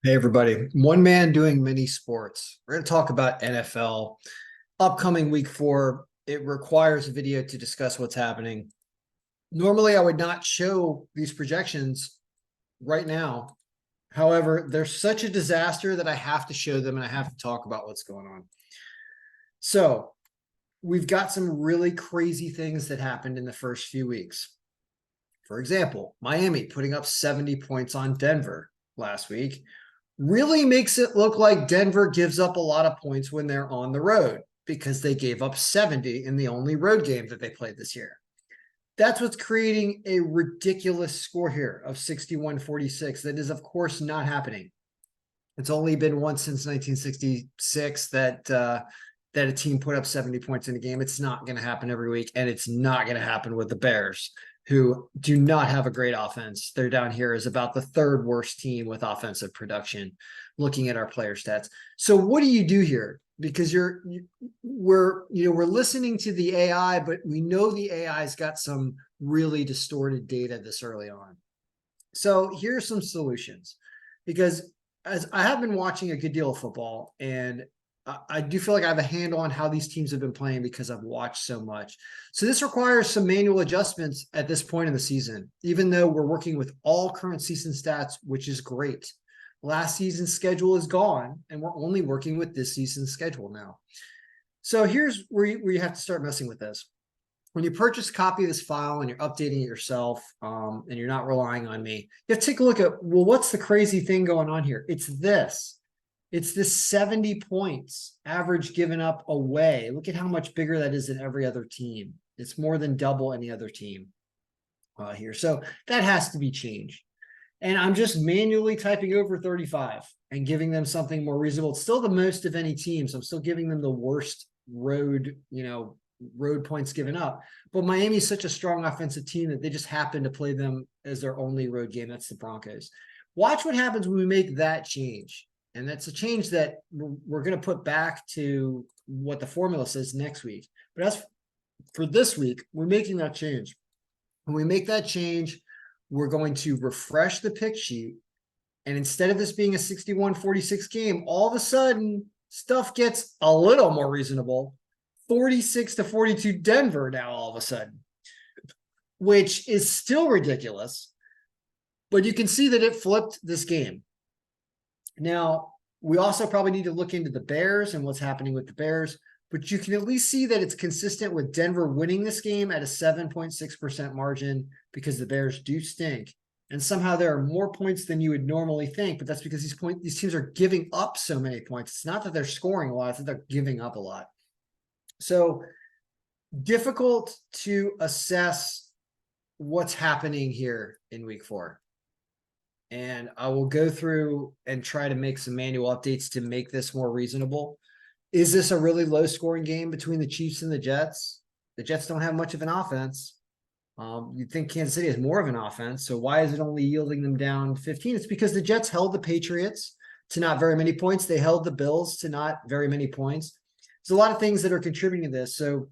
Hey everybody, one man doing many sports. We're going to talk about NFL upcoming week 4. It requires a video to discuss what's happening. Normally, I would not show these projections right now. However, they're such a disaster that I have to show them and I have to talk about what's going on. So, we've got some really crazy things that happened in the first few weeks. For example, Miami putting up 70 points on Denver last week really makes it look like Denver gives up a lot of points when they're on the road because they gave up 70 in the only road game that they played this year. That's what's creating a ridiculous score here of 61-46. That is, of course, not happening. It's only been once since 1966 that a team put up 70 points in a game. It's not going to happen every week, and it's not going to happen with the Bears, who do not have a great offense. They're down here as about the third worst team with offensive production, looking at our player stats. So what do you do here? Because we're listening to the AI, but we know the AI's got some really distorted data this early on. So here's some solutions, because as I have been watching a good deal of football, and I do feel like I have a handle on how these teams have been playing because I've watched so much. So this requires some manual adjustments at this point in the season, even though we're working with all current season stats, which is great. Last season's schedule is gone, and we're only working with this season's schedule now. So here's where you have to start messing with this. When you purchase a copy of this file and you're updating it yourself, and you're not relying on me, you have to take a look at, well, what's the crazy thing going on here? It's this 70 points average given up away. Look at how much bigger that is than every other team. It's more than double any other team here. So that has to be changed. And I'm just manually typing over 35 and giving them something more reasonable. It's still the most of any team. So I'm still giving them the worst road points given up. But Miami's such a strong offensive team that they just happen to play them as their only road game. That's the Broncos. Watch what happens when we make that change. And that's a change that we're going to put back to what the formula says next week. But as for this week, we're making that change. When we make that change, we're going to refresh the pick sheet. And instead of this being a 61-46 game, all of a sudden, stuff gets a little more reasonable. 46-42 Denver now all of a sudden, which is still ridiculous. But you can see that it flipped this game. Now, we also probably need to look into the Bears and what's happening with the Bears, but you can at least see that it's consistent with Denver winning this game at a 7.6% margin because the Bears do stink. And somehow there are more points than you would normally think, but that's because these teams are giving up so many points. It's not that they're scoring a lot, it's that they're giving up a lot. So difficult to assess what's happening here in week 4. And I will go through and try to make some manual updates to make this more reasonable. Is this a really low scoring game between the Chiefs and the Jets? The Jets don't have much of an offense. You'd think Kansas City has more of an offense. So why is it only yielding them down 15? It's because the Jets held the Patriots to not very many points. They held the Bills to not very many points. There's a lot of things that are contributing to this. So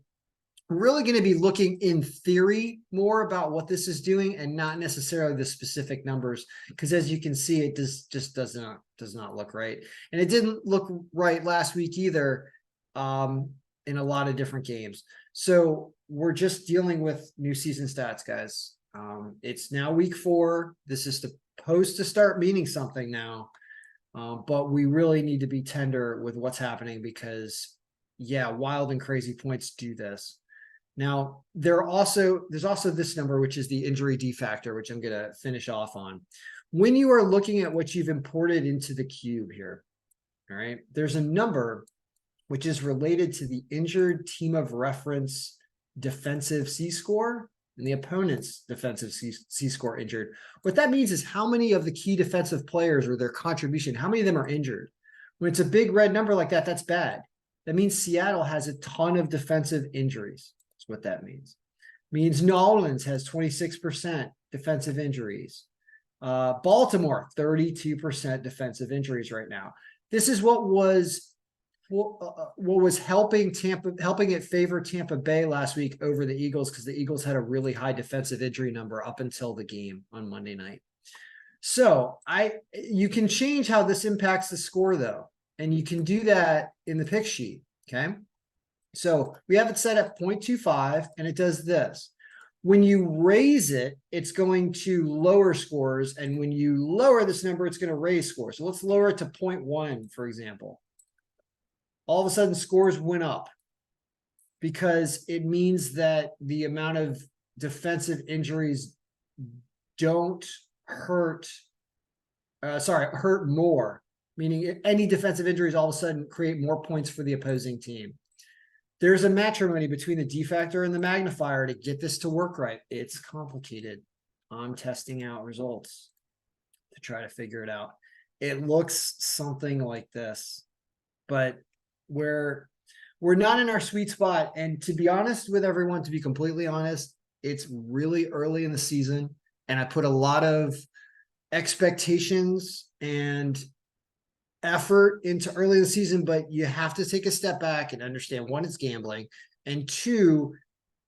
we're really going to be looking in theory more about what this is doing and not necessarily the specific numbers, because as you can see, it just does not look right. And it didn't look right last week either, in a lot of different games. So we're just dealing with new season stats, guys. It's now week 4. This is supposed to start meaning something now, but we really need to be tender with what's happening because, yeah, wild and crazy points do this. Now, there's also this number, which is the injury D factor, which I'm going to finish off on. When you are looking at what you've imported into the cube here, all right, there's a number which is related to the injured team of reference defensive C-score and the opponent's defensive C-score injured. What that means is how many of the key defensive players or their contribution, how many of them are injured. When it's a big red number like that, that's bad. That means Seattle has a ton of defensive injuries. That's what that means. It means New Orleans has 26% defensive injuries. Baltimore, 32% defensive injuries right now. This is what was helping it favor Tampa Bay last week over the Eagles, because the Eagles had a really high defensive injury number up until the game on Monday night. So you can change how this impacts the score though. And you can do that in the pick sheet. Okay. So we have it set at 0.25 and it does this. When you raise it, it's going to lower scores. And when you lower this number, it's going to raise scores. So let's lower it to 0.1, for example. All of a sudden scores went up because it means that the amount of defensive injuries don't hurt more, meaning any defensive injuries all of a sudden create more points for the opposing team. There's a matrimony between the D factor and the magnifier to get this to work right. It's complicated. I'm testing out results to try to figure it out. It looks something like this, but we're not in our sweet spot. And to be honest with everyone, to be completely honest, it's really early in the season. And I put a lot of expectations and effort into early in the season, but you have to take a step back and understand, one, it's gambling, and two,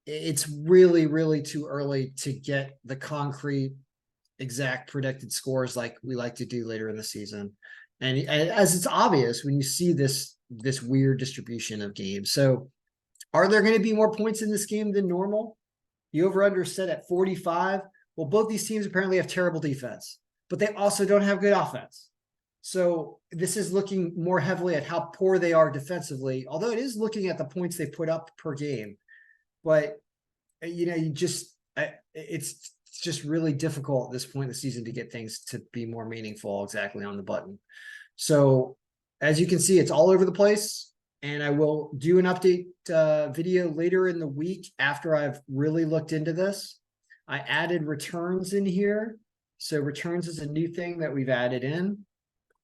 it's really, really too early to get the concrete, exact predicted scores like we like to do later in the season. And as it's obvious when you see this weird distribution of games. So are there going to be more points in this game than normal? The over-under set at 45. Well, both these teams apparently have terrible defense, but they also don't have good offense. So this is looking more heavily at how poor they are defensively, although it is looking at the points they put up per game. But, it's just really difficult at this point in the season to get things to be more meaningful exactly on the button. So as you can see, it's all over the place. And I will do an update video later in the week after I've really looked into this. I added returns in here. So returns is a new thing that we've added in.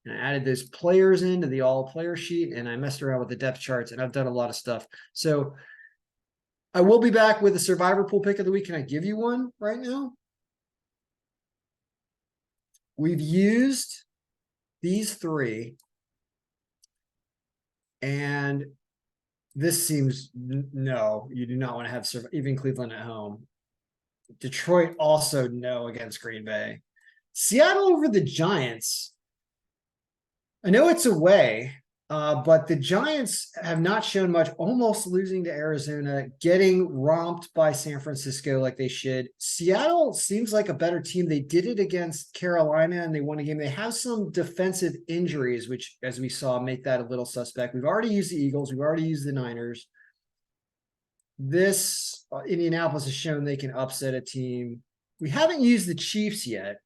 And I added those players into the all player sheet, and I messed around with the depth charts, and I've done a lot of stuff. So I will be back with a survivor pool pick of the week. Can I give you one right now? We've used these three, and this seems, no, you do not want to have even Cleveland at home. Detroit also no against Green Bay. Seattle over the Giants. I know it's away, but the Giants have not shown much, almost losing to Arizona, getting romped by San Francisco like they should. Seattle seems like a better team. They did it against Carolina and they won a game. They have some defensive injuries, which, as we saw, make that a little suspect. We've already used the Eagles. We've already used the Niners. This Indianapolis has shown they can upset a team. We haven't used the Chiefs yet,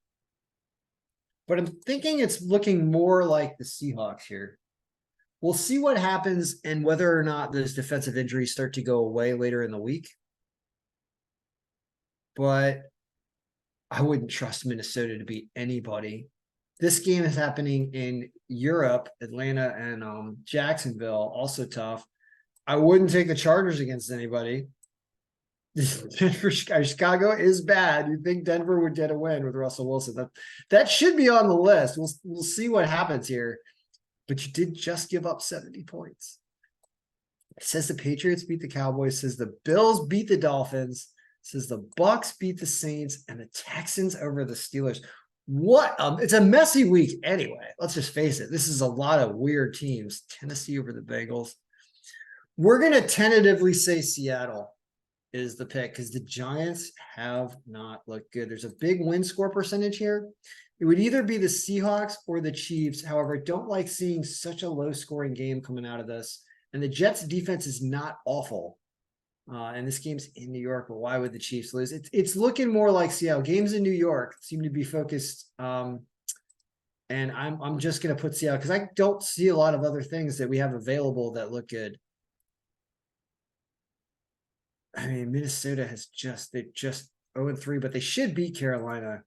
but I'm thinking it's looking more like the Seahawks here. We'll see what happens and whether or not those defensive injuries start to go away later in the week. But I wouldn't trust Minnesota to beat anybody. This game is happening in Europe, Atlanta and Jacksonville, also tough. I wouldn't take the Chargers against anybody. Chicago is bad. You'd think Denver would get a win with Russell Wilson. That should be on the list. We'll see what happens here. But you did just give up 70 points. It says the Patriots beat the Cowboys. It says the Bills beat the Dolphins. It says the Bucks beat the Saints and the Texans over the Steelers. What? It's a messy week anyway. Let's just face it. This is a lot of weird teams. Tennessee over the Bengals. We're going to tentatively say Seattle is the pick because the Giants have not looked good. There's a big win score percentage here. It would either be the Seahawks or the Chiefs. However, I don't like seeing such a low scoring game coming out of this. And the Jets defense is not awful. And this game's in New York, but why would the Chiefs lose? It's looking more like Seattle. Games in New York seem to be focused. And I'm just going to put Seattle because I don't see a lot of other things that we have available that look good. I mean, Minnesota they're just 0-3, but they should beat Carolina.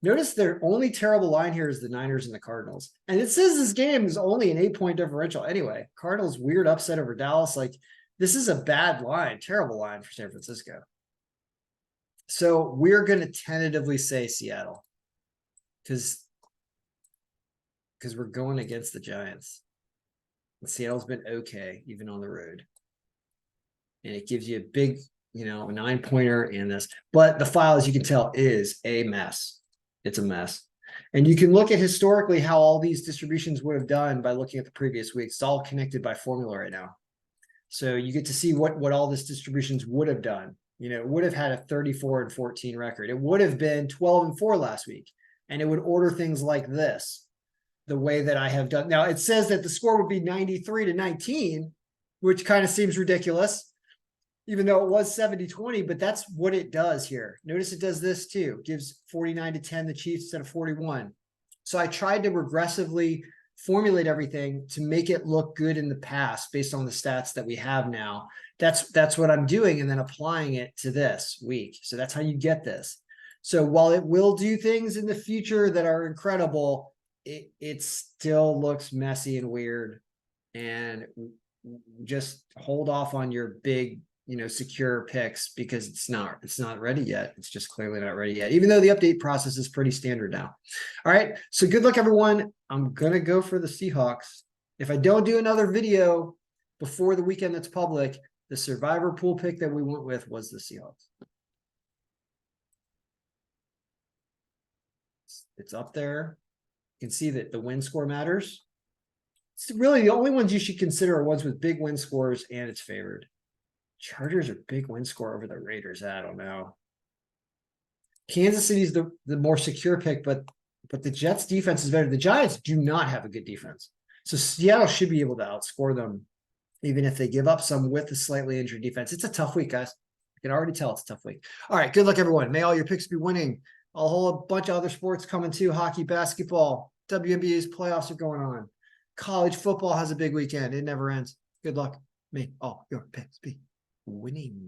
Notice their only terrible line here is the Niners and the Cardinals. And it says this game is only an 8-point differential. Anyway, Cardinals weird upset over Dallas. Like, this is a bad line, terrible line for San Francisco. So we're going to tentatively say Seattle because we're going against the Giants. And Seattle's been okay, even on the road. And it gives you a big, 9-pointer in this. But the file, as you can tell, is a mess. It's a mess. And you can look at historically how all these distributions would have done by looking at the previous weeks. It's all connected by formula right now. So you get to see what all this distributions would have done. You know, it would have had a 34-14 record. It would have been 12-4 last week. And it would order things like this, the way that I have done. Now it says that the score would be 93-19, which kind of seems ridiculous, even though it was 70-20, but that's what it does here. Notice it does this too. It gives 49-10 the Chiefs instead of 41. So I tried to regressively formulate everything to make it look good in the past based on the stats that we have now. That's what I'm doing, and then applying it to this week. So that's how you get this. So while it will do things in the future that are incredible, it still looks messy and weird. And just hold off on your big, secure picks, because it's not ready yet. It's just clearly not ready yet, even though the update process is pretty standard now. All right. So good luck, everyone. I'm going to go for the Seahawks. If I don't do another video before the weekend that's public, the survivor pool pick that we went with was the Seahawks. It's up there. You can see that the win score matters. It's really the only ones you should consider are ones with big win scores, and it's favored. Chargers are big win score over the Raiders. I don't know. Kansas City's the more secure pick, but the Jets defense is better. The Giants do not have a good defense. So Seattle should be able to outscore them, even if they give up some with a slightly injured defense. It's a tough week, guys. I can already tell it's a tough week. All right, good luck, everyone. May all your picks be winning. A whole bunch of other sports coming too. Hockey, basketball, WNBA's playoffs are going on. College football has a big weekend. It never ends. Good luck. May all your picks be winning.